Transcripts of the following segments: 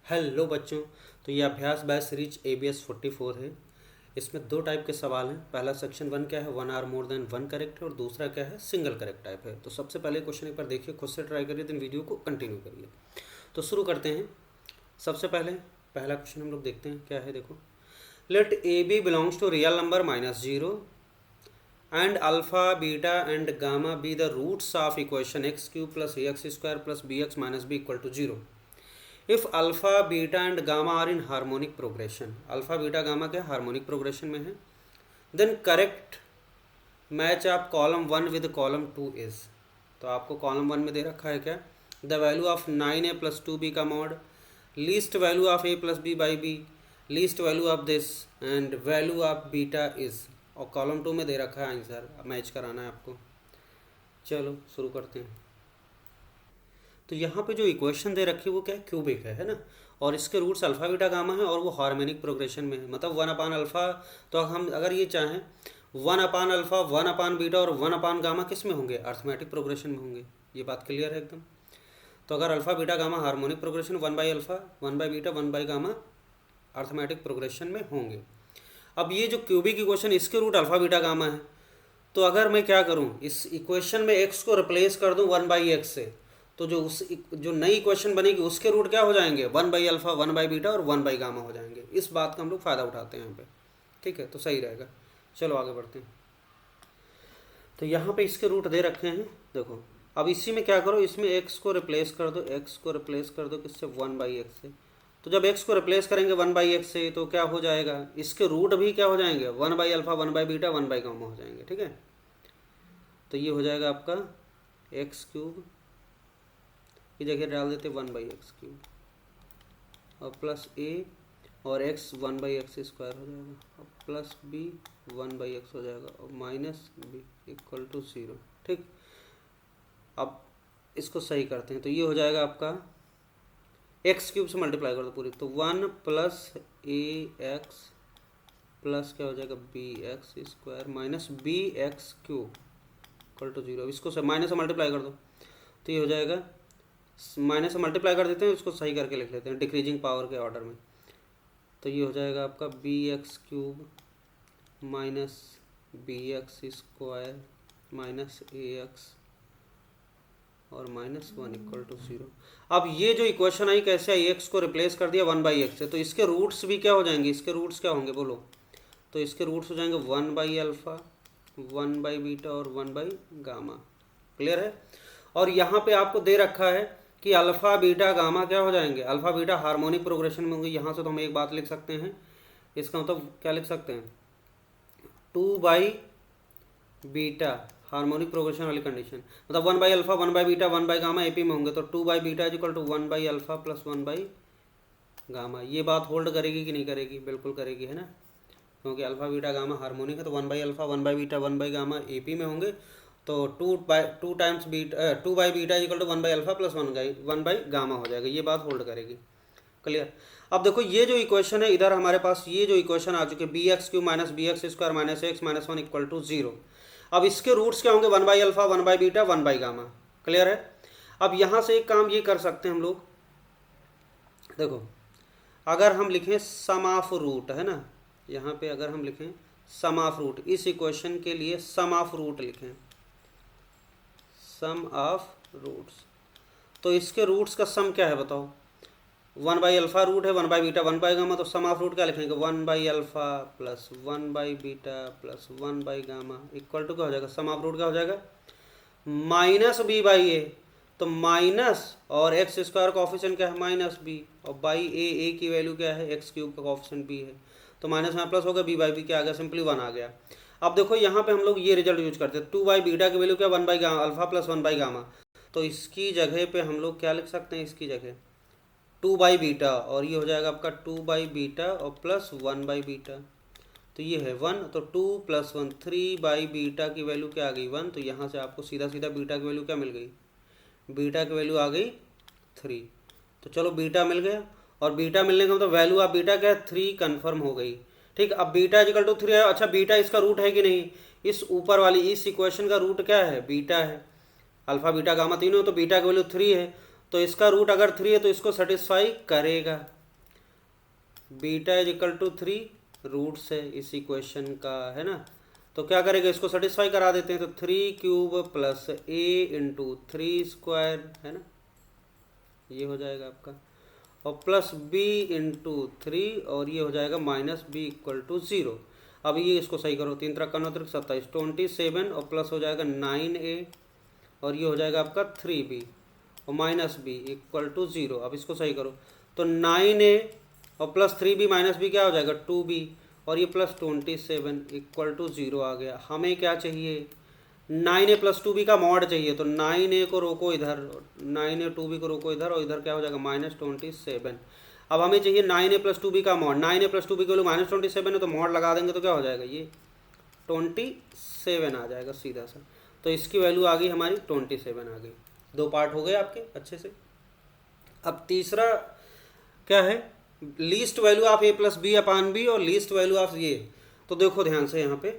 Hello बच्चों। तो ये अभ्यास बाय सीरीज ABS 44 है। इसमें दो टाइप के सवाल हैं। पहला सेक्शन 1 क्या है, 1 आर मोर देन 1 करेक्ट है, और दूसरा क्या है, सिंगल करेक्ट टाइप है। तो सबसे पहले क्वेश्चन एक बार देखिए, खुद से ट्राई करिए, देन वीडियो को कंटिन्यू करिए। तो शुरू करते हैं। सबसे पहले पहला क्वेश्चन हम लोग देखते हैं क्या है। देखो, let a b belongs to real number -0 and alpha beta and gamma be the roots of equation x³ + ax² + bx - b = 0 if alpha beta and gamma are in harmonic progression. Alpha beta gamma क्या harmonic progression में है। Then correct match of column 1 with column 2 is. तो आपको column 1 में दे रखा है क्या, the value of 9a + 2b का mod, least value of a + b by b, least value of this and value of beta is. और column 2 में दे रखा है आंसर, मैच कराना है आपको। चलो शुरू करते हैं। तो यहाँ पे जो इक्वेशन दे रखी है वो क्या है, क्यूबिक है ना। और इसके रूट्स अल्फा बीटा गामा है और वो हार्मोनिक प्रोग्रेशन में है, मतलब 1/अल्फा। तो हम अगर ये चाहें 1/अल्फा 1/बीटा और 1/गामा किस में होंगे, अर्थमेटिक प्रोग्रेशन में होंगे। ये बात क्लियर है एकदम। तो अगर alpha beta gamma harmonic progression 1/अल्फा 1/बीटा 1/गामा अर्थमेटिक प्रोग्रेशन में होंगे। अब ये जो क्यूबिक इक्वेशन इसके रूट अल्फा बीटा गामा है, तो अगर मैं क्या करूँ, इस इक्वेशन में x को रिप्लेस कर दूँ 1/x से, तो जो नई इक्वेशन बनेगी उसके रूट क्या हो जाएंगे, 1/अल्फा 1/बीटा और 1/गामा हो जाएंगे। इस बात का हम लोग फ़ायदा उठाते हैं यहाँ पे, ठीक है, तो सही रहेगा। चलो आगे बढ़ते हैं। तो यहाँ पे इसके रूट दे रखे हैं, देखो। अब इसी में क्या करो, इसमें x को रिप्लेस कर दो, x को रिप्लेस कर दो किससे, 1/x से। तो जब x को रिप्लेस करेंगे 1/x से तो क्या हो जाएगा, इसके रूट भी क्या हो जाएंगे, 1/अल्फा 1/बीटा 1/गामा हो जाएंगे, ठीक है। तो ये हो जाएगा आपका x³ की जगह डाल देते 1/x³ और प्लस a और x 1/x² हो जाएगा और प्लस b 1/x हो जाएगा और माइनस b = 0, ठीक। अब इसको सही करते हैं। तो ये हो जाएगा आपका x³ से मल्टीप्लाई कर दो पूरी, तो 1 + ax प्लस क्या हो जाएगा bx² माइनस bx³ = 0। इसको से माइनस से मल्टीप्लाई कर दो, तो ये हो जाएगा, माइनस से मल्टीप्लाई कर देते हैं, इसको सही करके लिख लेते हैं डिक्रीजिंग पावर के ऑर्डर में। तो ये हो जाएगा आपका bx³ minus bx² minus ax और -1 = 0। अब ये जो इक्वेशन आई कैसे आई, x को रिप्लेस कर दिया 1/x से, तो इसके रूट्स भी क्या हो जाएंगे, इसके रूट्स क्या होंगे बोलो। तो इसके रूट्स हो जाएंगे 1/अल्फा 1/बीटा और 1/गामा। क्लियर है। और यहाँ पे आपको दे रखा है कि अल्फा बीटा गामा क्या हो जाएंगे, अल्फा बीटा हार्मोनिक प्रोग्रेशन में होंगे। यहाँ से तो हम एक बात लिख सकते हैं, इसका मतलब क्या लिख सकते हैं, 2/बीटा हार्मोनिक प्रोग्रेशन वाली कंडीशन, मतलब 1/अल्फा 1/बीटा 1/गामा AP में होंगे। तो 2/बीटा = 1/अल्फा + 1/गामा। ये बात होल्ड करेगी कि नहीं करेगी, बिल्कुल करेगी, है ना, क्योंकि अल्फा बीटा गामा हार्मोनिक है। तो 1/अल्फा 1/बीटा 1/गामा AP में होंगे। तो 2/बीटा = 1/अल्फा + 1/गामा हो जाएगा। ये बात होल्ड करेगी। क्लियर। अब देखो ये जो इक्वेशन है, इधर हमारे पास ये जो इक्वेशन आ चुकी है bx³ - bx² - x - 1 = 0। अब इसके रूट्स क्या होंगे, 1/अल्फा 1/बीटा 1/गामा। क्लियर है। अब यहाँ से एक काम ये कर सकते हैं हम लोग, देखो, अगर हम लिखें सम ऑफ रूट, है ना, यहाँ पे अगर हम लिखें सम ऑफ रूट, इस इक्वेशन के लिए सम ऑफ रूट लिखें, सम ऑफ रूट्स। तो इसके रूट्स का सम क्या है बताओ, 1/अल्फा रूट है 1/बीटा 1/गामा। तो सम ऑफ रूट क्या लिखेंगे, 1/अल्फा + 1/बीटा + 1/गामा इक्वल टू क्या हो जाएगा, सम ऑफ रूट क्या हो जाएगा, -b/a। तो माइनस और x² कोफिशिएंट क्या है, -b, और बाई a की वैल्यू क्या है, x³ का कोफिशिएंट b है। तो माइनस में प्लस होगा, b/b क्या आ गया, सिंपली 1 आ गया। अब देखो यहाँ पे हम लोग ये रिजल्ट यूज करते हैं, 2/बीटा की वैल्यू क्या, 1/अल्फा + 1/गामा। तो इसकी जगह पे हम लोग क्या लिख सकते हैं, इसकी जगह 2/बीटा, और ये हो जाएगा आपका 2/बीटा और प्लस 1/बीटा। तो ये है 1, तो 2 + 1 3/बीटा की वैल्यू क्या आ गई, 1। तो यहाँ से आपको सीधा सीधा बीटा की वैल्यू क्या मिल गई, बीटा की वैल्यू आ गई 3। तो चलो बीटा मिल गया, और बीटा मिलने का मतलब वैल्यू ऑफ बीटा क्या है, 3 कन्फर्म हो गई, ठीक। अब बीटा = 3 है। अच्छा बीटा इसका रूट है कि नहीं, इस ऊपर वाली इस इक्वेशन का रूट क्या है, बीटा है। अल्फा बीटा गामा तीनों, तो बीटा की वैल्यू 3 है। तो इसका रूट अगर 3 है तो इसको सेटिस्फाई करेगा। Beta is equal to 3 roots है इस इक्वेशन का, है ना। तो क्या करेगा, इसको सेटिस्फाई करा देते हैं। तो 3 cube plus a into 3 square, है ना, ये हो जाएगा आपका, और प्लस b इंटू 3, और ये हो जाएगा माइनस b इक्वल टू 0। अब ये इसको सही करो, 3 3 29 27 27, और प्लस हो जाएगा 9a, और ये हो जाएगा आपका 3b, और माइनस b इक्वल टू 0। अब इसको सही करो, तो 9a और प्लस 3b माइनस b क्या हो जाएगा 2b, और ये प्लस 27 इक्वल टू 0 आ गया। हमें क्या चाहिए, 9a प्लस 2b का मॉड चाहिए। तो 9a को रोको इधर, 9a 2b को रोको इधर, और इधर क्या हो जाएगा माइनस 27। अब हमें चाहिए 9a प्लस 2b का मॉड। 9a प्लस 2b के लिए माइनस 27 है, तो मॉड लगा देंगे तो क्या हो जाएगा, ये 27 आ जाएगा सीधा सा। तो इसकी वैल्यू आ गई हमारी 27 आ गई। 2 पार्ट हो गए आपके अच्छे से। अब तीसरा क्या है, least value of a plus b upon b और लीस्ट वैल्यू ऑफ ये। तो देखो ध्यान से यहाँ पे,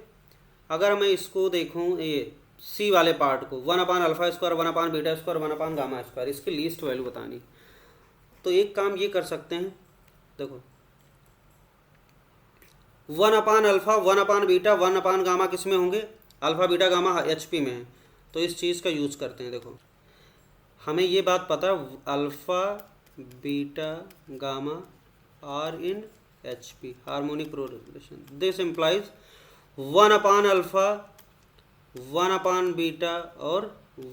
अगर मैं इसको देखूँ ये सी वाले पार्ट को, 1 upon alpha square, 1 upon beta square, 1 अपान गामा स्क्वायर, इसकी लीस्ट वैल्यू बतानी। तो एक काम ये कर सकते हैं, देखो 1 अपान अल्फा, 1 अपान बीटा, 1 अपान गामा किस में होंगे, अल्फा बीटा गामा HP में है। तो इस चीज़ का यूज़ करते हैं। देखो हमें ये बात पता, alpha beta gamma are in HP, harmonic correlation. This implies 1 upon alpha, 1 upon beta और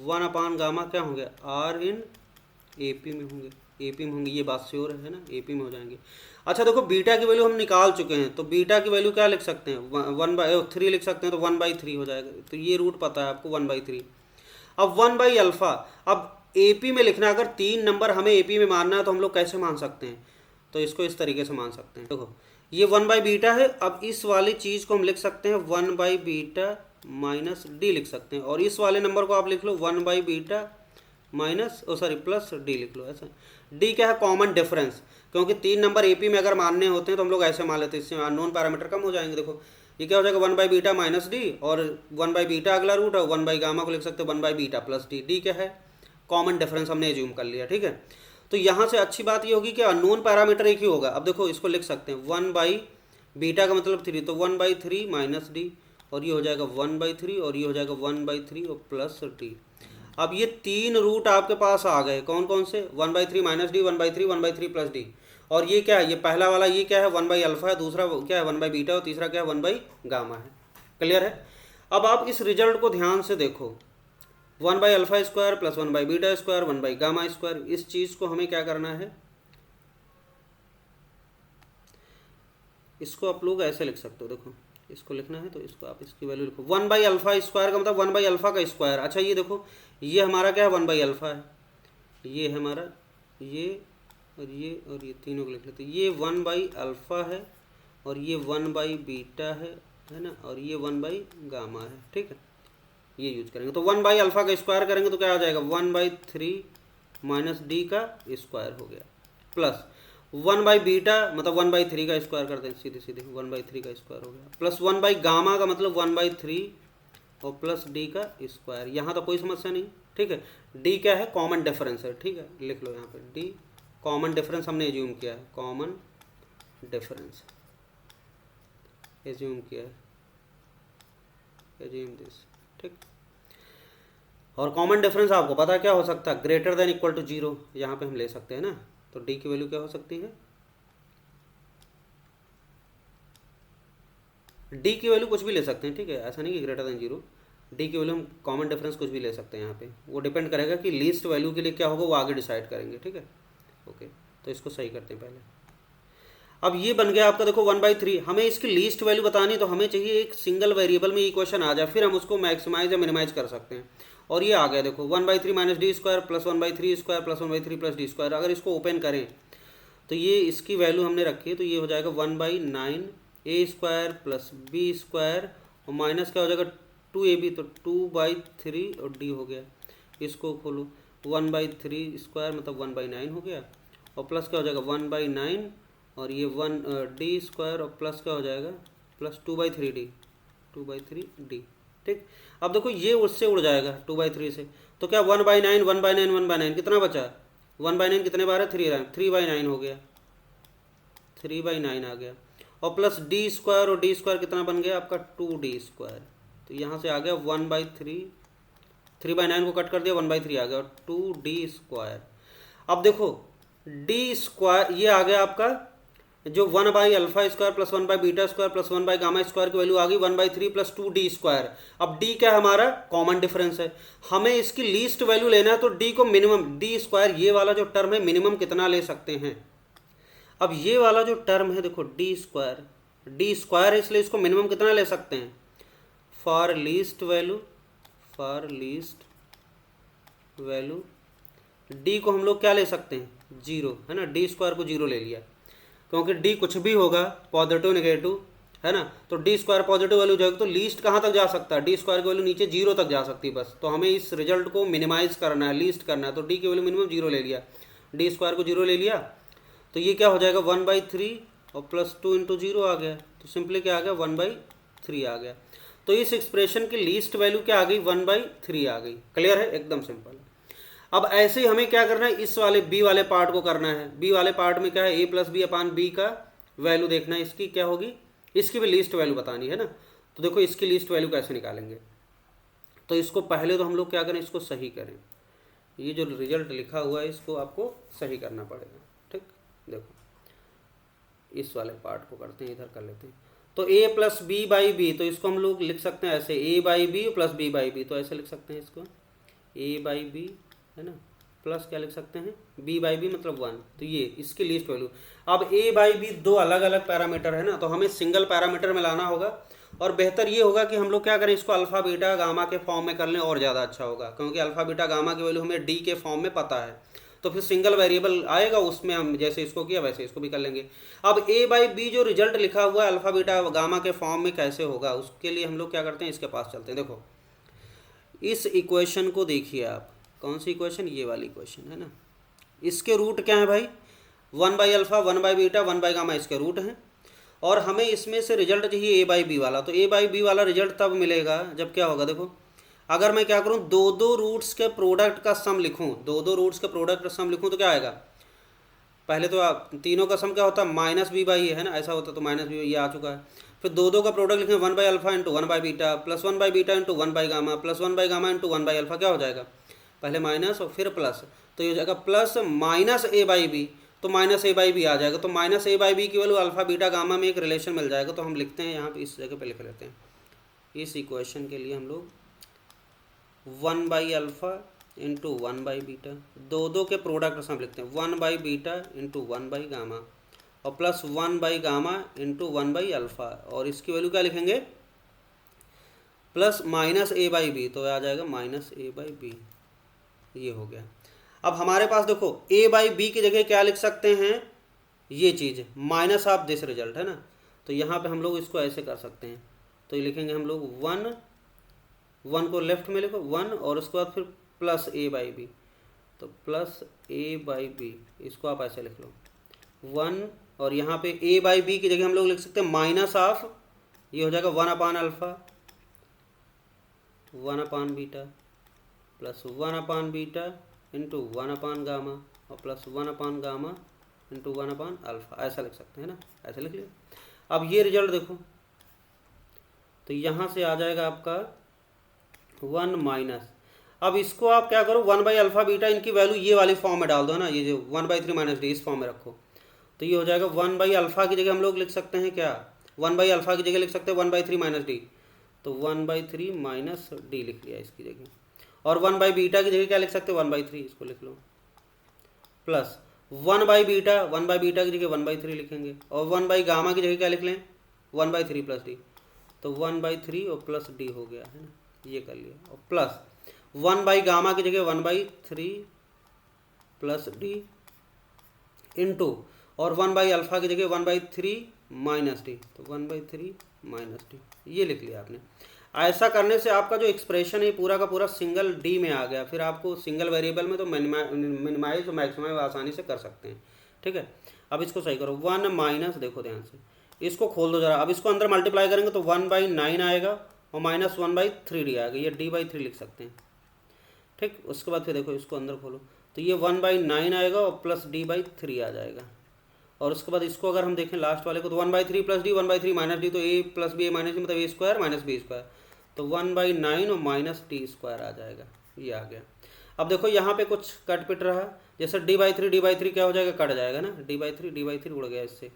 1 अपान गामा क्या होंगे, आर इन AP में होंगे, AP में होंगे। ये बात श्योर है ना, AP में हो जाएंगे। अच्छा देखो, बीटा की वैल्यू हम निकाल चुके हैं, तो बीटा की वैल्यू क्या लिख सकते हैं, 1/3 लिख सकते हैं, तो 1/3 हो जाएगा। तो ये रूट पता है आपको 1/3। अब 1 बाई अल्फ़ा, अब AP में लिखना, अगर 3 नंबर हमें AP में मानना है तो हम लोग कैसे मान सकते हैं, तो इसको इस तरीके से मान सकते हैं। देखो ये 1 बाई बीटा है, अब इस वाली चीज़ को हम लिख सकते हैं 1 बाई बीटा माइनस डी लिख सकते हैं, और इस वाले नंबर को आप लिख लो 1 by beta minus plus D लिख लो। ऐसा डी क्या है, कॉमन डिफरेंस, क्योंकि 3 नंबर AP में अगर मानने होते हैं तो हम लोग ऐसे मान लेते हैं, इससे अननोन पैरामीटर कम हो जाएंगे। देखो ये क्या हो जाएगा 1 बाई बीटा माइनस डी, और 1 बाई बीटा अगला रूट है, 1 बाई गामा को लिख सकते हैं 1 by beta plus D. D क्या है, कॉमन डिफरेंस हमने एज्यूम कर लिया, ठीक है। तो यहाँ से अच्छी बात ये होगी कि अननोन पैरामीटर एक ही होगा। अब देखो इसको लिख सकते हैं 1 बाई बीटा का मतलब 3, तो 1/3 माइनस डी, और ये हो जाएगा 1/3, और ये हो जाएगा 1/3 और प्लस डी। अब ये 3 रूट आपके पास आ गए, कौन कौन से, 1/3 माइनस डी, 1/3, 1/3 प्लस डी। और ये क्या है, ये पहला वाला ये क्या है 1 बाई अल्फा है, दूसरा क्या है 1 बाई बीटा, और तीसरा क्या है 1 बाई गामा है। क्लियर है। अब आप इस रिजल्ट को ध्यान से देखो, 1 by alpha square plus 1 by beta square 1 by gamma square, इस चीज़ को हमें क्या करना है, इसको आप लोग ऐसे लिख सकते हो। देखो इसको लिखना है तो इसको आप इसकी वैल्यू लिखो, 1 बाई अल्फा स्क्वायर का मतलब 1 बाई अल्फा का स्क्वायर। अच्छा ये देखो, ये हमारा क्या है 1 बाई अल्फा है, ये है हमारा, ये और ये तीनों को लिख लेते हैं। ये 1 बाई अल्फा है, और ये 1 बाई बीटा है ना, और ये 1 बाई गामा है, ठीक है। ये यूज करेंगे, तो 1 बाई अल्फा का स्क्वायर करेंगे तो क्या आ जाएगा 1/3 माइनस डी का स्क्वायर हो गया, प्लस 1 बाई बीटा मतलब 1/3 का स्क्वायर कर दें, सीधे सीधे 1/3 का स्क्वायर हो गया, प्लस 1 बाई गामा का मतलब 1/3 और प्लस डी का स्क्वायर। यहाँ तो कोई समस्या नहीं, ठीक है। डी क्या है, कॉमन डिफरेंस है, ठीक है, लिख लो यहाँ पे डी कॉमन डिफरेंस हमने एज्यूम किया है, कॉमन डिफरेंस एज्यूम किया है, एज्यूम दिस, ठीक। और कॉमन डिफरेंस आपको पता क्या हो सकता है, ग्रेटर देन इक्वल टू 0, यहाँ पे हम ले सकते हैं ना। तो डी की वैल्यू क्या हो सकती है, डी की वैल्यू कुछ भी ले सकते हैं, ठीक है, ऐसा नहीं कि ग्रेटर देन 0। डी की वैल्यू हम कॉमन डिफरेंस कुछ भी ले सकते हैं यहाँ पे, वो डिपेंड करेगा कि लीस्ट वैल्यू के लिए क्या होगा, वो आगे डिसाइड करेंगे, ठीक है। ओके, तो इसको सही करते हैं पहले। अब ये बन गया आपका, देखो 1/3, हमें इसकी लीस्ट वैल्यू बतानी, तो हमें चाहिए एक सिंगल वेरिएबल में इक्वेशन आ जाए, फिर हम उसको मैक्सिमाइज या मिनिमाइज कर सकते हैं। और ये आ गया देखो 1/3 minus D square plus 1/3 square plus 1/3 plus D square. अगर इसको ओपन करें तो ये इसकी वैल्यू हमने रखी है, तो ये हो जाएगा 1/9 ए स्क्वायर प्लस बी स्क्वायर, और माइनस क्या हो जाएगा 2ab, तो 2/3 और डी हो गया। इसको खोलो 1/3 स्क्वायर मतलब 1/9 हो गया, और प्लस क्या हो जाएगा 1/9 और ये 1 डी स्क्वायर, और प्लस क्या हो जाएगा प्लस 2/3d, 2/3d, ठीक। अब देखो ये उससे उड़ जाएगा 2/3 से, तो क्या 1/9 1/9 1/9 कितना बचा, 1/9 कितने बार है 3/9 हो गया, 3/9 आ गया, और प्लस डी स्क्वायर, और डी स्क्वायर कितना बन गया आपका 2d²। तो यहाँ से आ गया 1/3, 3/9 को कट कर दिया, 1/3 आ गया, और 2d²। अब देखो डी स्क्वायर ये आ गया आपका जो 1/α² प्लस 1/β² प्लस 1/γ² की वैल्यू आ गई 1/3 प्लस 2d²। अब d क्या है हमारा कॉमन डिफरेंस है, हमें इसकी लीस्ट वैल्यू लेना है, तो d को मिनिमम, d² ये वाला जो टर्म है मिनिमम कितना ले सकते हैं। अब ये वाला जो टर्म है देखो d² है, इसलिए इसको मिनिमम कितना ले सकते हैं, फॉर लीस्ट वैल्यू d को हम लोग क्या ले सकते हैं, 0 है ना, d² को 0 ले लिया, क्योंकि d कुछ भी होगा पॉजिटिव नेगेटिव है ना, तो d² पॉजिटिव वैल्यू जाएगी, तो लीस्ट कहाँ तक जा सकता है, d² की वैल्यू नीचे 0 तक जा सकती है बस। तो हमें इस रिजल्ट को मिनिमाइज करना है, लीस्ट करना है, तो d की वैल्यू मिनिमम 0 ले लिया, d² को 0 ले लिया, तो ये क्या हो जाएगा 1/3 और प्लस 2 × 0 आ गया, तो सिंपली क्या आ गया 1/3 आ गया। तो इस एक्सप्रेशन की लीस्ट वैल्यू क्या आ गई 1/3 आ गई। क्लियर है, एकदम सिंपल। अब ऐसे ही हमें क्या करना है, इस वाले बी वाले पार्ट को करना है। बी वाले पार्ट में क्या है, a + b/b का वैल्यू देखना है, इसकी क्या होगी, इसकी भी लीस्ट वैल्यू बतानी है ना। तो देखो इसकी लीस्ट वैल्यू कैसे निकालेंगे, तो इसको पहले तो हम लोग क्या करें, इसको सही करें, ये जो रिजल्ट लिखा हुआ है इसको आपको सही करना पड़ेगा। ठीक, देखो इस वाले पार्ट को करते हैं, इधर कर लेते हैं। तो a + b/b, तो इसको हम लोग लिख सकते हैं ऐसे, a/b + b/b, तो ऐसे लिख सकते हैं इसको, a/b है ना, प्लस क्या लिख सकते हैं b/b मतलब 1, तो ये इसकी लीस्ट वैल्यू। अब a/b दो अलग अलग पैरामीटर है ना, तो हमें सिंगल पैरामीटर में लाना होगा, और बेहतर ये होगा कि हम लोग क्या करें, इसको अल्फा बीटा गामा के फॉर्म में कर लें, और ज़्यादा अच्छा होगा, क्योंकि अल्फा बीटा गामा की वैल्यू हमें d के फॉर्म में पता है, तो फिर सिंगल वेरिएबल आएगा उसमें हम जैसे इसको किया वैसे इसको भी कर लेंगे। अब a/b जो रिजल्ट लिखा हुआ है अल्फा बीटा गामा के फॉर्म में कैसे होगा, उसके लिए हम लोग क्या करते हैं, इसके पास चलते हैं। देखो इस इक्वेशन को देखिए आप, कौन सी इक्वेशन, ये वाली इक्वेशन है ना, इसके रूट क्या है भाई, 1/α 1/β 1/γ इसके रूट हैं, और हमें इसमें से रिजल्ट चाहिए a/b वाला। तो a/b वाला रिजल्ट तब मिलेगा जब क्या होगा, देखो अगर मैं क्या करूँ, दो रूट्स के प्रोडक्ट का सम लिखूँ, दो रूट्स के प्रोडक्ट का सम लिखूँ, तो क्या आएगा, पहले तो आप तीनों का सम क्या होता है -b/a है ना, ऐसा होता तो -b, ये आ चुका है। फिर दो का प्रोडक्ट लिखें 1/α × 1/β प्लस 1/β × 1/γ प्लस 1/γ × 1/α, क्या हो जाएगा, पहले माइनस और फिर प्लस, तो ये हो जाएगा प्लस -a/b, तो -a/b आ जाएगा। तो -a/b की वैल्यू अल्फा बीटा गामा में एक रिलेशन मिल जाएगा, तो हम लिखते हैं यहाँ पे, इस जगह पे लिख लेते हैं, इस इक्वेशन के लिए हम लोग 1/α × 1/β, दो के प्रोडक्ट का सम लिखते हैं 1/β × 1/γ और प्लस 1/γ × 1/α, और इसकी वैल्यू क्या लिखेंगे, प्लस -a/b, तो आ जाएगा -a/b, ये हो गया। अब हमारे पास देखो a/b की जगह क्या लिख सकते हैं, ये चीज़ माइनस ऑफ दिस रिजल्ट है ना, तो यहाँ पे हम लोग इसको ऐसे कर सकते हैं, तो ये लिखेंगे हम लोग 1 को लेफ्ट में लिखो 1, और उसके बाद फिर प्लस a/b, तो प्लस a/b, इसको आप ऐसे लिख लो 1, और यहाँ पे a/b की जगह हम लोग लिख सकते हैं माइनस ऑफ, ये हो जाएगा 1/α 1/β प्लस 1/β इंटू 1/γ और प्लस 1/γ इंटू 1/α, ऐसा लिख सकते हैं ना, ऐसे लिख लिया। अब ये रिजल्ट देखो, तो यहाँ से आ जाएगा आपका 1 माइनस, अब इसको आप क्या करो 1/α बीटा इनकी वैल्यू ये वाली फॉर्म में डाल दो ना, ये जो 1/3 - d इस फॉर्म में रखो, तो ये हो जाएगा 1/α की जगह हम लोग लिख सकते हैं क्या, 1/α की जगह लिख सकते हैं 1/3 - d, तो 1/3 - d लिख लिया इसकी जगह, और 1/β की जगह क्या लिख सकते हैं 1/3, इसको लिख लो, प्लस 1/β की जगह 1/3 लिखेंगे, और 1/γ की जगह क्या लिख लें 1/3 + d, तो 1/3 और प्लस d हो गया है ना, ये कर लिया, और प्लस 1/γ की जगह 1/3 + d इंटू, और 1/α की जगह 1/3 - d, तो 1/3 - d, ये लिख लिया आपने। ऐसा करने से आपका जो एक्सप्रेशन है पूरा का पूरा सिंगल डी में आ गया, फिर आपको सिंगल वेरिएबल में तो मिनिमाइज और मैक्सिमाइज आसानी से कर सकते हैं। ठीक है, अब इसको सही करो 1 माइनस, देखो ध्यान से इसको खोल दो जरा, अब इसको अंदर मल्टीप्लाई करेंगे तो 1/9 आएगा और माइनस 1/3d आएगा, ये d/3 लिख सकते हैं। ठीक, उसके बाद फिर देखो इसको अंदर खोलो तो ये 1/9 आएगा और प्लस d/3 आ जाएगा, और उसके बाद इसको अगर हम देखें लास्ट वाले को, तो 1/3 प्लस डी, 1/3 माइनस डी, तो ए प्लस बी ए माइनस डी मतलब ए स्क्वायर माइनस बी स्क्वायर, तो 1/9 और माइनस डी स्क्वायर आ जाएगा, ये आ गया। अब देखो यहाँ पे कुछ कट पिट रहा है, जैसे डी बाई थ्री क्या हो जाएगा, कट जाएगा ना, डी बाई थ्री उड़ गया इससे,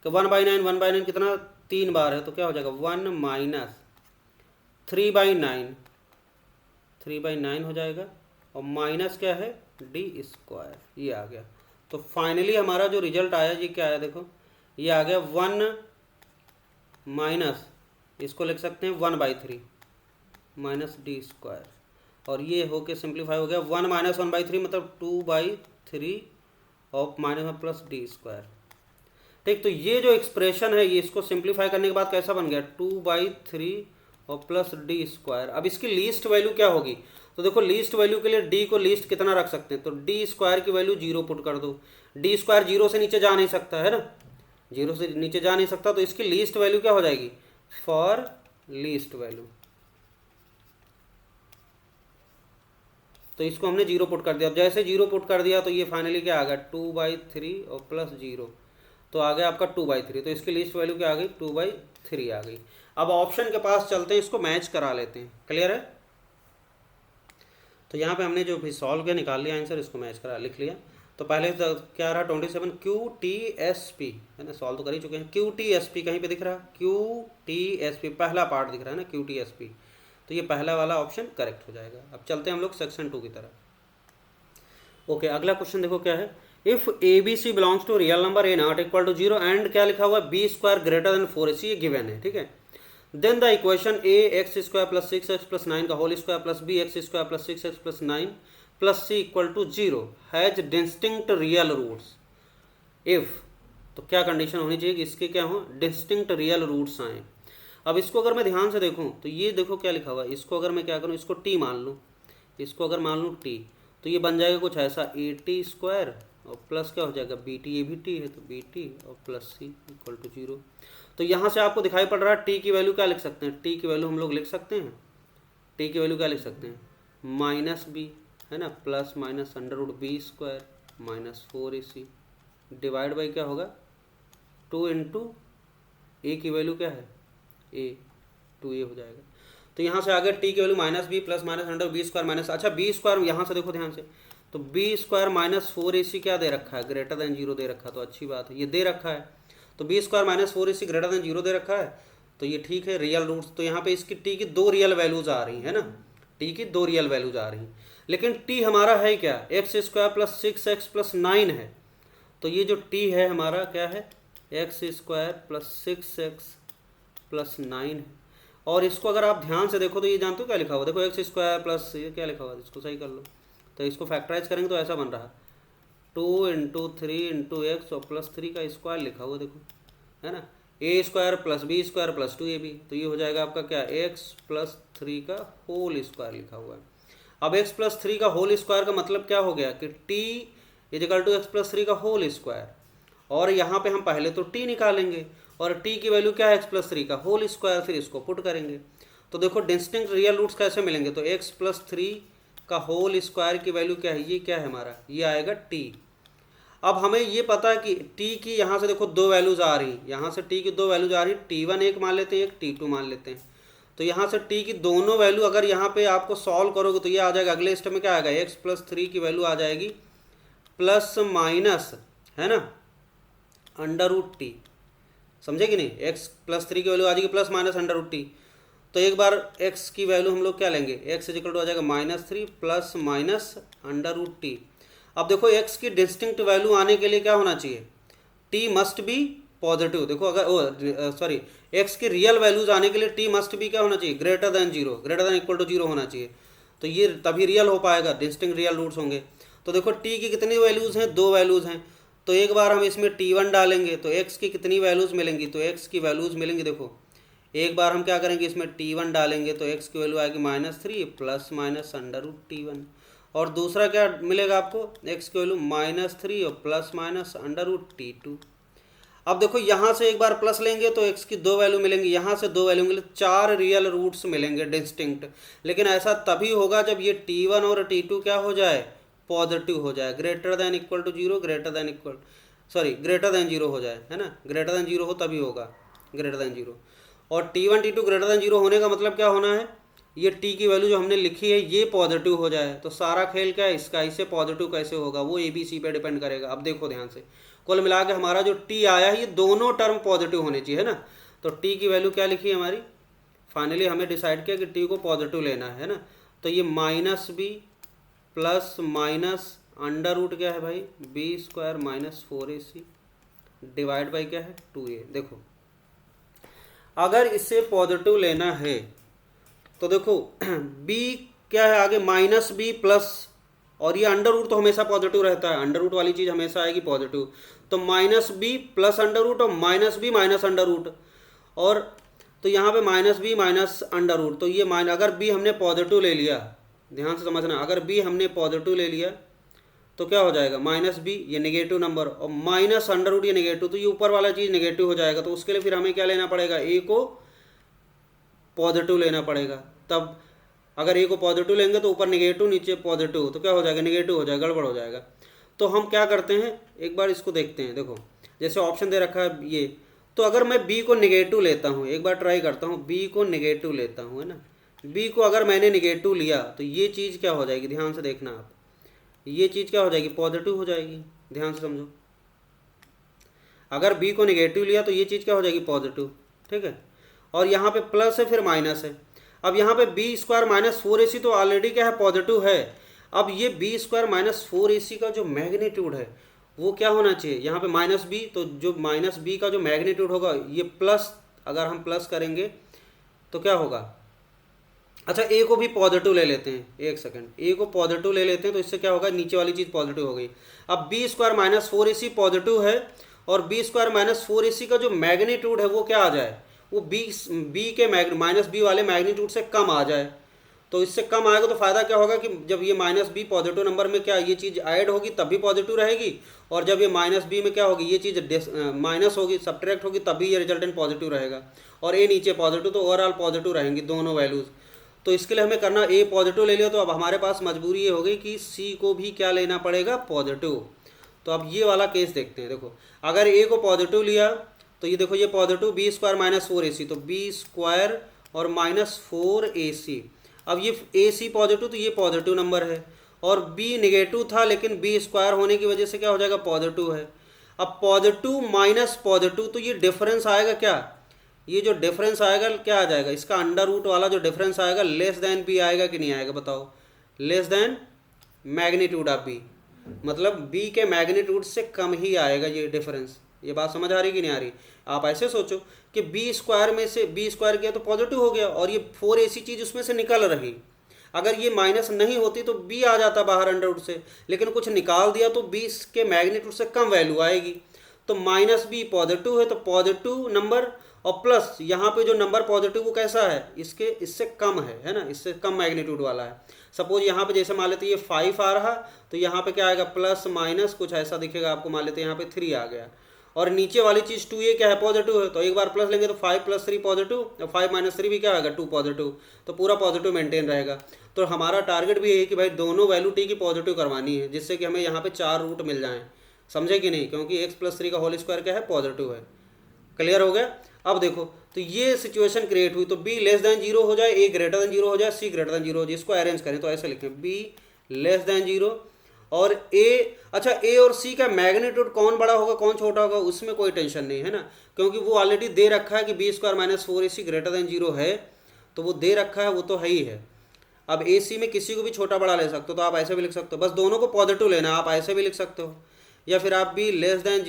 तो 1/9 कितना 3 बार है, तो क्या हो जाएगा 1 माइनस 3/9 हो जाएगा, और माइनस क्या है डी स्क्वायर, ये आ गया। तो फाइनली हमारा जो रिजल्ट आया ये क्या आया, देखो ये आ गया 1 माइनस, इसको लिख सकते हैं 1/3 माइनस डी स्क्वायर, और ये होके सिंप्लीफाई हो गया 1 माइनस 1/3 मतलब 2/3 और माइनस में प्लस डी स्क्वायर। ठीक, तो ये जो एक्सप्रेशन है ये इसको सिंप्लीफाई करने के बाद कैसा बन गया 2/3 और प्लस डी स्क्वायर। अब इसकी लीस्ट वैल्यू क्या होगी, तो देखो लीस्ट वैल्यू के लिए डी को लीस्ट कितना रख सकते हैं, तो डी स्क्वायर की वैल्यू 0 पुट कर दो, डी स्क्वायर 0 से नीचे जा नहीं सकता है ना, 0 से नीचे जा नहीं सकता, तो इसकी लीस्ट वैल्यू क्या हो जाएगी, फॉर लीस्ट वैल्यू, तो इसको हमने 0 पुट कर दिया। अब जैसे 0 पुट कर दिया तो ये फाइनली क्या आ गया 2/3 और प्लस 0, तो आ गया आपका 2/3, तो इसकी लिस्ट वैल्यू क्या आ गई 2/3 आ गई। अब ऑप्शन के पास चलते हैं, इसको मैच करा लेते हैं, क्लियर है। तो यहाँ पे हमने जो भी सॉल्व किया निकाल लिया आंसर, इसको मैच करा लिख लिया। तो पहले तो क्या रहा 27 QTSP है ना, सॉल्व तो कर ही चुके हैं। QTSP कहीं पे दिख रहा है, QTSP पहला पार्ट दिख रहा है ना QTSP, तो ये पहला वाला ऑप्शन करेक्ट हो जाएगा। अब चलते हैं हम लोग सेक्शन 2 की तरफ। ओके, अगला क्वेश्चन देखो क्या है, if ABC belongs to real number A not equal to 0 and क्या लिखा हुआ है B square greater than 4AC, ये गिवन है, ठीक है। Then the equation AX² plus 6x plus 9 का whole square plus BX² plus 6x plus 9 plus C equal to 0 has distinct real roots. If, तो क्या कंडीशन होनी चाहिए कि इसके क्या हो डिस्टिंक्ट रियल रूट्स आए। अब इसको अगर मैं ध्यान से देखूं तो ये देखो क्या लिखा हुआ है, इसको अगर मैं क्या करूं, इसको टी मान लूं, इसको अगर मान लूं टी, तो ये बन जाएगा कुछ ऐसा AT² और प्लस क्या हो जाएगा BT, ये भी टी है तो BT और प्लस C इक्वल टू 0। तो यहाँ से आपको दिखाई पड़ रहा है टी की वैल्यू क्या लिख सकते हैं, टी की वैल्यू हम लोग लिख सकते हैं, टी की वैल्यू क्या लिख सकते हैं माइनस बी है ना, plus minus √B² minus 4AC divide by क्या होगा 2 इंटू ए की वैल्यू क्या है A, 2A हो जाएगा। तो यहाँ से आगे टी की value minus b plus minus √B² minus, अच्छा B² यहाँ से देखो ध्यान से, तो B² माइनस 4AC क्या दे रखा है ग्रेटर देन 0 दे रखा है, तो अच्छी बात है ये दे रखा है, तो B² minus 4AC greater than 0 दे रखा है, तो ये ठीक है रियल रूट्स। तो यहाँ पे इसकी टी की 2 रियल वैल्यूज आ रही है ना, टी की 2 रियल वैल्यूज आ रही, लेकिन टी हमारा है क्या x² प्लस 6x प्लस 9 है, तो ये जो टी है हमारा क्या है x² प्लस 6x प्लस 9 है। और इसको अगर आप ध्यान से देखो तो ये जानते हो क्या लिखा हुआ, देखो x² प्लस ये क्या लिखा हुआ, इसको सही कर लो, तो इसको फैक्टराइज करेंगे तो ऐसा बन रहा है 2 इंटू 3 इंटू एक्स और प्लस 3 का स्क्वायर लिखा हुआ देखो है ना, A² plus B² plus 2AB, तो ये हो जाएगा आपका क्या x प्लस 3 का होल स्क्वायर लिखा हुआ है। अब x प्लस 3 का होल स्क्वायर का मतलब क्या हो गया कि t equal to x plus 3 का होल स्क्वायर, और यहाँ पे हम पहले तो t निकालेंगे और t की वैल्यू क्या है x प्लस 3 का होल स्क्वायर, फिर इसको पुट करेंगे। तो देखो डिस्टिंक्ट रियल रूट्स कैसे मिलेंगे, तो x प्लस 3 का होल स्क्वायर की वैल्यू क्या है, ये क्या है हमारा, ये आएगा t। अब हमें ये पता है कि t की यहाँ से देखो 2 वैल्यूज आ रही, यहाँ से t की 2 वैल्यूज आ रही, t1 एक मान लेते हैं एक t2 मान लेते हैं, तो यहाँ से t की दोनों वैल्यू अगर यहाँ पे आपको सॉल्व करोगे तो ये आ जाएगा, अगले स्टेप में क्या आएगा x प्लस 3 की वैल्यू आ जाएगी प्लस माइनस है ना √t, समझे कि नहीं, x प्लस 3 की वैल्यू आ जाएगी प्लस माइनस √t। तो एक बार x की वैल्यू हम लोग क्या लेंगे, x इक्वल टू आ जाएगा -3 प्लस माइनस √t। अब देखो x की डिस्टिंक्ट वैल्यू आने के लिए क्या होना चाहिए, t मस्ट बी पॉजिटिव, देखो अगर x की रियल वैल्यूज आने के लिए t मस्ट बी क्या होना चाहिए greater than 0, greater than equal to 0 होना चाहिए, तो ये तभी रियल हो पाएगा, डिस्टिंक्ट रियल रूट्स होंगे। तो देखो t की कितनी वैल्यूज हैं, 2 वैल्यूज हैं, तो एक बार हम इसमें t1 डालेंगे तो x की कितनी वैल्यूज मिलेंगी, तो x की वैल्यूज मिलेंगी, देखो एक बार हम क्या करेंगे इसमें t1 डालेंगे तो x की वैल्यू आएगी -3 प्लस माइनस √t1, और दूसरा क्या मिलेगा आपको x की वैल्यू -3 और प्लस माइनस √t2। अब देखो यहाँ से एक बार प्लस लेंगे तो x की 2 वैल्यू मिलेंगी, यहाँ से 2 वैल्यू मिलेंगे, 4 रियल रूट्स मिलेंगे डिस्टिंक्ट, लेकिन ऐसा तभी होगा जब ये t1 और t2 क्या हो जाए पॉजिटिव हो जाए, greater than equal to 0, greater than equal sorry greater than zero हो जाए, है ना, ग्रेटर देन जीरो हो तभी होगा ग्रेटर देन जीरो। और T1 T2 greater than zero होने का मतलब क्या होना है, ये टी की वैल्यू जो हमने लिखी है ये पॉजिटिव हो जाए। तो सारा खेल क्या है इसका, इससे पॉजिटिव कैसे होगा, वो ABC पे डिपेंड करेगा। अब देखो ध्यान से, कुल मिला के हमारा जो टी आया है ये दोनों टर्म पॉजिटिव होने चाहिए, है ना। तो टी की वैल्यू क्या लिखी है हमारी, फाइनली हमें डिसाइड किया कि टी को पॉजिटिव लेना है ना। तो ये -b plus minus under root क्या है भाई, b² - 4ac डिवाइड बाई क्या है 2a। देखो अगर इसे पॉजिटिव लेना है तो देखो b क्या है आगे -b प्लस, और ये अंडर रूट तो हमेशा पॉजिटिव रहता है, अंडर रूट वाली चीज़ हमेशा आएगी पॉजिटिव। तो -b प्लस अंडर रूट और -b माइनस अंडर रूट, और तो यहाँ पे -b माइनस अंडर रूट। तो ये अगर b हमने पॉजिटिव ले लिया, ध्यान से समझना, अगर b हमने पॉजिटिव ले लिया तो क्या हो जाएगा, -b ये नेगेटिव नंबर और माइनस अंडर रूट ये नेगेटिव, तो ये ऊपर वाला चीज़ नेगेटिव हो जाएगा। तो उसके लिए फिर हमें क्या लेना पड़ेगा, a को पॉजिटिव लेना पड़ेगा। तब अगर a को पॉजिटिव लेंगे तो ऊपर नेगेटिव नीचे पॉजिटिव, तो क्या हो जाएगा, नेगेटिव हो जाएगा, गड़बड़ हो जाएगा। तो हम क्या करते हैं, एक बार इसको देखते हैं। देखो जैसे ऑप्शन दे रखा है ये, तो अगर मैं b को नेगेटिव लेता हूँ, एक बार ट्राई करता हूँ, b को नेगेटिव लेता हूँ, है ना, b को अगर मैंने नेगेटिव लिया तो ये चीज़ क्या हो जाएगी, ध्यान से देखना आप, ये चीज़ क्या हो जाएगी, पॉजिटिव हो जाएगी। ध्यान से समझो, अगर b को नेगेटिव लिया तो ये चीज़ क्या हो जाएगी, पॉजिटिव, ठीक है। और यहाँ पे प्लस है फिर माइनस है। अब यहाँ पे b² - 4ac तो ऑलरेडी क्या है, पॉजिटिव है। अब ये b² - 4ac का जो मैग्नीट्यूड है वो क्या होना चाहिए, यहाँ पे -b, तो जो -b का जो मैग्नीट्यूड होगा ये प्लस, अगर हम प्लस करेंगे तो क्या होगा, अच्छा a को भी पॉजिटिव ले लेते हैं, एक सेकंड, a को पॉजिटिव ले लेते हैं तो इससे क्या होगा, नीचे वाली चीज़ पॉजिटिव हो गई। अब b² - 4ac पॉजिटिव है और b² - 4ac का जो मैग्नीट्यूड है वो क्या आ जाए, वो b के -b वाले मैग्नीट्यूड से कम आ जाए। तो इससे कम आएगा तो फ़ायदा क्या होगा कि जब ये -b पॉजिटिव नंबर में क्या ये चीज़ ऐड होगी तब भी पॉजिटिव रहेगी, और जब ये -b में क्या होगी ये चीज़ माइनस होगी, सब्ट्रैक्ट होगी, तभी ये रिजल्टेंट पॉजिटिव रहेगा। और a नीचे पॉजिटिव, तो ओवरऑल पॉजिटिव रहेंगी दोनों वैल्यूज़। तो इसके लिए हमें करना, a पॉजिटिव ले लिया तो अब हमारे पास मजबूरी ये हो गई कि c को भी क्या लेना पड़ेगा, पॉजिटिव। तो अब ये वाला केस देखते हैं। देखो अगर a को पॉजिटिव लिया तो ये देखो ये पॉजिटिव b² - 4ac, तो b² और -4ac। अब ये ac पॉजिटिव तो ये पॉजिटिव नंबर है, और b नेगेटिव था लेकिन b² होने की वजह से क्या हो जाएगा, पॉजिटिव है। अब पॉजिटिव माइनस पॉजिटिव, तो ये डिफरेंस आएगा क्या, ये जो डिफरेंस आएगा क्या आ जाएगा, इसका अंडर रूट वाला जो डिफरेंस आएगा लेस देन b आएगा कि नहीं आएगा, बताओ, less than magnitude of b, मतलब b के मैग्नीट्यूड से कम ही आएगा ये डिफरेंस। ये बात समझ आ रही कि नहीं आ रही। आप ऐसे सोचो कि b² में से b² किया तो पॉजिटिव हो गया, और ये 4ac चीज़ उसमें से निकल रही, अगर ये माइनस नहीं होती तो b आ जाता बाहर अंडर रूट से, लेकिन कुछ निकाल दिया तो b के मैग्नीट्यूड से कम वैल्यू आएगी। तो -b पॉजिटिव है तो पॉजिटिव नंबर, और प्लस यहाँ पे जो नंबर पॉजिटिव वो कैसा है, इससे कम है ना, इससे कम मैग्नीट्यूड वाला है। सपोज यहाँ पे जैसे मान लेते ये 5 आ रहा, तो यहाँ पे क्या आएगा, प्लस माइनस कुछ ऐसा दिखेगा आपको, मान लेते यहाँ पे 3 आ गया, और नीचे वाली चीज़ 2a क्या है, पॉजिटिव है, तो एक बार प्लस लेंगे तो 5 + 3 पॉजिटिव, और 5 - 3 भी क्या आएगा, 2 पॉजिटिव, तो पूरा पॉजिटिव मेंटेन रहेगा। तो हमारा टारगेट भी है कि भाई दोनों वैल्यू टी की पॉजिटिव करवानी है, जिससे कि हमें यहाँ पे 4 रूट मिल जाएँ, समझे कि नहीं, क्योंकि x + 3 का होल स्क्वायर क्या है, पॉजिटिव है। क्लियर हो गया। अब देखो तो ये सिचुएशन क्रिएट हुई, तो b <0 हो जाए, a <0 हो जाए, c <0 हो जाए। इसको अरेंज करें तो ऐसे लिखें, b <0 और a, अच्छा a और c का मैग्नीट्यूड कौन बड़ा होगा कौन छोटा होगा उसमें कोई टेंशन नहीं है ना, क्योंकि वो ऑलरेडी दे रखा है कि b² - 4ac <0 है, तो वो दे रखा है, वो तो है ही है। अब ac में किसी को भी छोटा बड़ा ले सकते हो, तो आप ऐसे भी लिख सकते हो, बस दोनों को पॉजिटिव लेना, आप ऐसे भी लिख सकते हो, या फिर आप b <0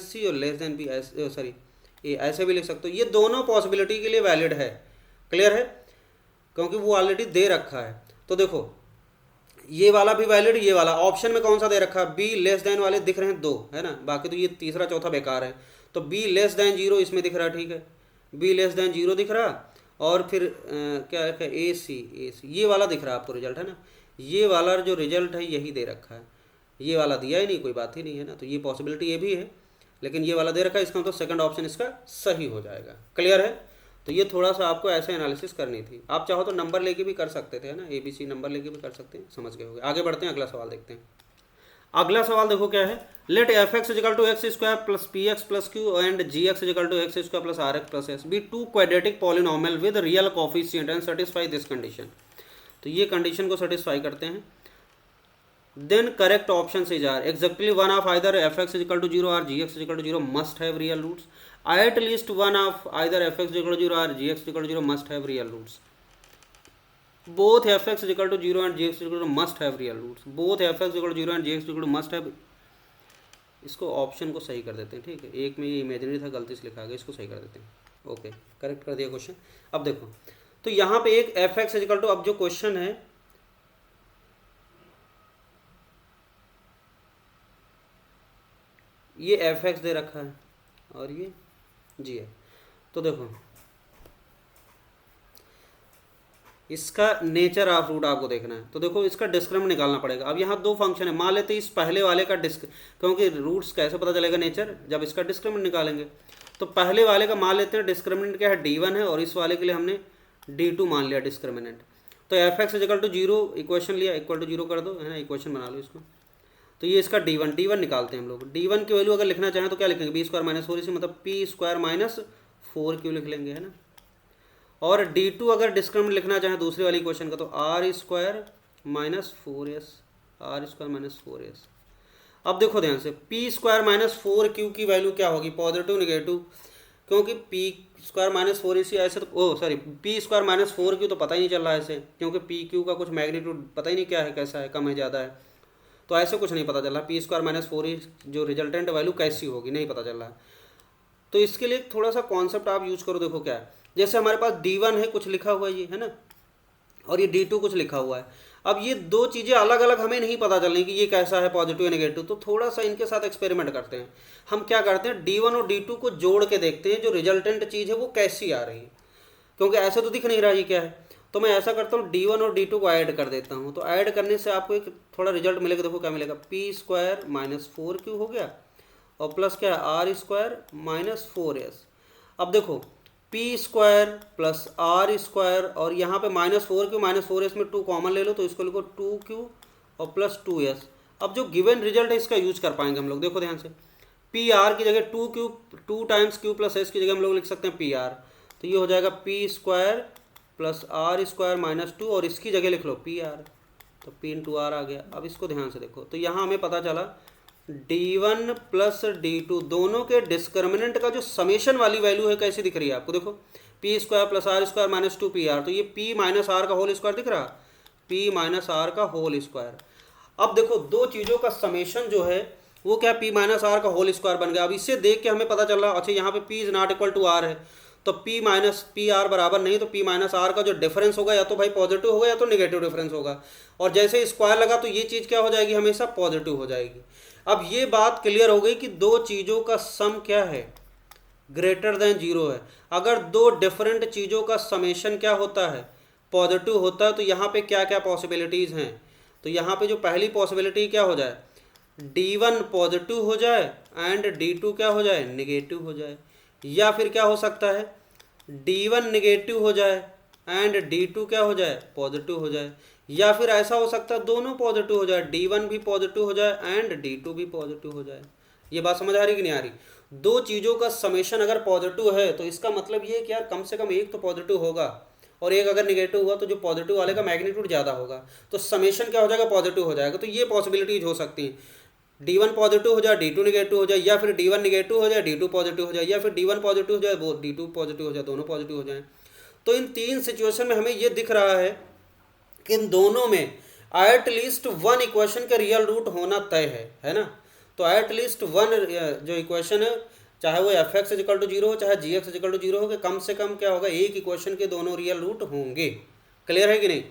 c और b सॉरी a ऐसे भी लिख सकते हो। ये दोनों पॉसिबिलिटी के लिए वैलिड है, क्लियर है, क्योंकि वो ऑलरेडी दे रखा है। तो देखो ये वाला भी वैलिड, ये वाला ऑप्शन में कौन सा दे रखा है, b <, वाले दिख रहे हैं 2, है ना, बाकी तो ये तीसरा चौथा बेकार है। तो b <0 इसमें दिख रहा है, ठीक है, b <0 दिख रहा, और फिर क्या है, AC ये वाला दिख रहा है आपको रिजल्ट, है ना, ये वाला जो रिजल्ट है यही दे रखा है, ये वाला दिया ही नहीं, कोई बात ही नहीं है ना। तो ये पॉसिबिलिटी ये भी है, लेकिन ये वाला दे रखा है, इसका मतलब सेकंड ऑप्शन इसका सही हो जाएगा। क्लियर है। तो ये थोड़ा सा आपको ऐसे एनालिसिस करनी थी, आप चाहो तो नंबर लेके भी कर सकते थे, है ना, ABC नंबर लेके भी कर सकते हैं, समझ गए होंगे। आगे बढ़ते हैं, अगला सवाल देखते हैं। अगला सवाल देखो क्या है, let F x is equal to X square plus P X plus Q and ji X is equal to X square plus R X plus S be two quadratic polynomial with real coefficient and satisfy this condition. तो ये condition को satisfy करते हैं। Then correct option is are exactly one of either F x is equal to zero और G X is equal to zero must have real roots. Eight least one of either F x is equal to zero और G X is equal to zero must have real roots. Both F x is equal to zero and ji X is equal to must have real roots. Both F x is equal to zero and ji X is equal to must have. इसको option को सही कर देते हैं, ठीक है, एक में ये इमेजिनरी था, गलती से लिखा गया, इसको सही कर देते हैं। ओके, करेक्ट कर दिया क्वेश्चन। अब देखो, तो यहाँ पे एक एफ एक्स इजिकल टू, अब जो क्वेश्चन है ये एफ एक्स दे रखा है और ये जी है। तो देखो इसका नेचर ऑफ रूट आपको देखना है। तो देखो इसका डिस्क्रिमिनेंट निकालना पड़ेगा। अब यहाँ दो फंक्शन है, मान लेते हैं इस पहले वाले का क्योंकि रूट्स कैसे पता चलेगा नेचर, जब इसका डिस्क्रिमिनेंट निकालेंगे। तो पहले वाले का मान लेते हैं डिस्क्रिमिनेंट क्या है, d1 है, और इस वाले के लिए हमने d2 मान लिया डिस्क्रिमिनेंट। तो f x is equal to zero equation लिया, इक्वल टू जीरो कर दो, है ना, इक्वेशन बना लो इसको। तो ये इसका d1 निकालते हैं हम लोग। d1 की वैल्यू अगर लिखना चाहें तो क्या लिखेंगे, बी स्क्वायर माइनस 4 इसी, मतलब पी स्क्वायर माइनस 4 क्यों लिख लेंगे, है ना। और d2 अगर डिस्क्रिमिनेंट लिखना चाहें दूसरी वाली क्वेश्चन का, तो r square minus 4s, r square minus 4s। अब देखो ध्यान से, पी स्क्वायर माइनस 4q की वैल्यू क्या होगी, पॉजिटिव निगेटिव, क्योंकि पी स्क्वायर माइनस 4 इसी ऐसे तो पी स्क्वायर माइनस 4q तो पता ही नहीं चल रहा है ऐसे, क्योंकि पी क्यू का कुछ मैग्नीट्यूड पता ही नहीं क्या है, कैसा है, कम है ज़्यादा है, तो ऐसे कुछ नहीं पता चल रहा। पी स्क्वायर माइनस 4 जो रिजल्टेंट वैल्यू कैसी होगी नहीं पता चल रहा है। तो इसके लिए थोड़ा सा कॉन्सेप्ट आप यूज करो। देखो क्या है, जैसे हमारे पास d1 है, कुछ लिखा हुआ है ये, है ना, और ये d2 कुछ लिखा हुआ है। अब ये दो चीज़ें अलग अलग हमें नहीं पता चल रही कि ये कैसा है, पॉजिटिव या नेगेटिव। तो थोड़ा सा इनके साथ एक्सपेरिमेंट करते हैं। हम क्या करते हैं, d1 और d2 को जोड़ के देखते हैं जो रिजल्टेंट चीज़ है वो कैसी आ रही है, क्योंकि ऐसे तो दिख नहीं रहा ये क्या है। तो मैं ऐसा करता हूँ, d1 और d2 को ऐड कर देता हूँ। तो ऐड करने से आपको एक थोड़ा रिजल्ट मिलेगा। देखो क्या मिलेगा, पी स्क्वायर माइनस 4q हो गया, और प्लस क्या है, आर स्क्वायर माइनस 4s। अब देखो p square plus r square, और यहाँ पे माइनस 4q माइनस 4s में 2 कॉमन ले लो, तो इसको लिखो 2q और प्लस 2s। अब जो गिवन रिजल्ट है इसका यूज कर पाएंगे हम लोग। देखो ध्यान से, पी आर की जगह 2 टाइम्स q प्लस s की जगह हम लोग लिख सकते हैं पी आर। तो ये हो जाएगा p square plus r square minus 2, और इसकी जगह लिख लो पी आर, तो पी इंटू आर आ गया। अब इसको ध्यान से देखो, तो यहाँ हमें पता चला d1 प्लस d2 दोनों के डिस्क्रिमिनेंट का जो समेशन वाली वैल्यू है कैसी दिख रही है आपको। देखो p square plus r square minus 2 p r, तो ये पी माइनस आर का होल स्क्वायर दिख रहा, पी माइनस आर का होल स्क्वायर। अब देखो दो चीज़ों का समेशन जो है वो क्या, पी माइनस आर का होल स्क्वायर बन गया। अब इससे देख के हमें पता चल रहा, अच्छा यहाँ पे p is not equal to r है, तो पी माइनस पी आर बराबर नहीं, तो पी माइनस आर का जो डिफरेंस होगा या तो भाई पॉजिटिव होगा या तो नेगेटिव डिफरेंस होगा। और जैसे स्क्वायर लगा तो ये चीज़ क्या हो जाएगी, हमेशा पॉजिटिव हो जाएगी। अब ये बात क्लियर हो गई कि दो चीज़ों का सम क्या है, ग्रेटर देन 0 है। अगर दो डिफरेंट चीज़ों का समेशन क्या होता है, पॉजिटिव होता है, तो यहाँ पे क्या क्या पॉसिबिलिटीज़ हैं। तो यहाँ पे जो पहली पॉसिबिलिटी क्या हो जाए, d1 पॉजिटिव हो जाए एंड d2 क्या हो जाए, निगेटिव हो जाए। या फिर क्या हो सकता है, d1 निगेटिव हो जाए एंड d2 क्या हो जाए, पॉजिटिव हो जाए। या फिर ऐसा हो सकता है दोनों पॉजिटिव हो जाए, d1 भी पॉजिटिव हो जाए एंड d2 भी पॉजिटिव हो जाए। ये बात समझ आ रही कि नहीं आ रही। दो चीज़ों का समेशन अगर पॉजिटिव है तो इसका मतलब ये है कि यार कम से कम एक तो पॉजिटिव होगा, और एक अगर निगेटिव हुआ तो जो पॉजिटिव वाले का मैग्नीट्यूड ज़्यादा होगा, तो समेशन क्या हो जाएगा, पॉजिटिव हो जाएगा। तो ये पॉसिबिलिटीज हो सकती हैं, d1 पॉजिटिव हो जाए d2 निगेटिव हो जाए, या फिर d1 निगेटिव हो जाए d2 पॉजिटिव हो जाए, या फिर d1 पॉजिटिव हो जाए वो d2 पॉजिटिव हो जाए, दोनों पॉजिटिव हो जाए। तो इन तीन सिचुएशन में हमें ये दिख रहा है कि इन दोनों में एट लीस्ट वन इक्वेशन का रियल रूट होना तय है ना। तो एट लीस्ट वन जो इक्वेशन है, चाहे वो एफ एक्स इजिकल टू 0 हो चाहे जी एक्स इजिकल टू 0 हो, कि कम से कम क्या होगा, एक इक्वेशन के दोनों रियल रूट होंगे। क्लियर है कि नहीं,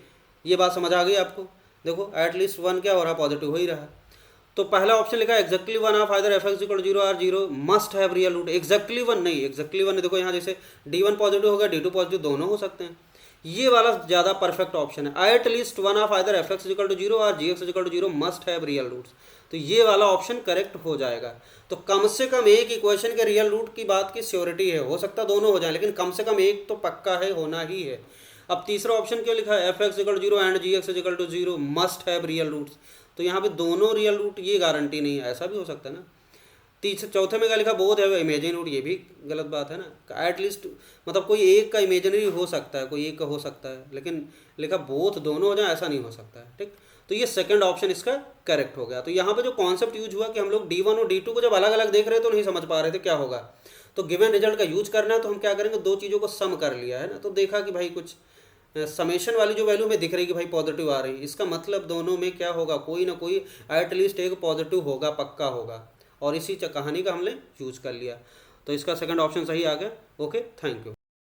ये बात समझ आ गई आपको। देखो एट लीस्ट वन क्या हो रहा, पॉजिटिव हो ही रहा। तो पहला ऑप्शन लिखा है exactly one of either F x equal to 0 और 0 must have real root. Exactly one नहीं, एक्जैक्टली वन देखो यहाँ जैसे d1 पॉजिटिव हो गया d2 पॉजिटिव, दोनों हो सकते हैं। ये वाला ज़्यादा परफेक्ट ऑप्शन है, at least one of either F x equal to 0 और G x equal to 0 must have real roots. तो ये वाला ऑप्शन करेक्ट हो जाएगा। तो कम से कम एक इक्वेशन के रियल रूट की बात की श्योरिटी है, हो सकता दोनों हो जाए लेकिन कम से कम एक तो पक्का है, होना ही है। अब तीसरा ऑप्शन क्यों लिखा है, f x equal to 0 and ji x equal to 0 must have real roots. तो यहाँ पे दोनों रियल रूट ये गारंटी नहीं है, ऐसा भी हो सकता है ना। तीसरे चौथे में क्या लिखा, बोथ है इमेजिनरी रूट, ये भी गलत बात है ना। एटलीस्ट मतलब कोई एक का इमेजिनरी हो सकता है, कोई एक का हो सकता है, लेकिन लिखा बोथ दोनों हो जाए ऐसा नहीं हो सकता है, ठीक। तो ये सेकंड ऑप्शन इसका करेक्ट हो गया। तो यहाँ पे जो कॉन्सेप्ट यूज हुआ कि हम लोग D1 और D2 को जब अलग अलग देख रहे थे तो नहीं समझ पा रहे थे क्या होगा, तो गिवन रिजल्ट का यूज करना है तो हम क्या करेंगे, दो चीज़ों को सम कर लिया है ना, तो देखा कि भाई कुछ समेशन वाली जो वैल्यू में दिख रही कि भाई पॉजिटिव आ रही है, इसका मतलब दोनों में क्या होगा, कोई ना कोई एटलीस्ट एक पॉजिटिव होगा, पक्का होगा, और इसी कहानी का हमने यूज कर लिया। तो इसका सेकंड ऑप्शन सही आ गया। Okay, thank you.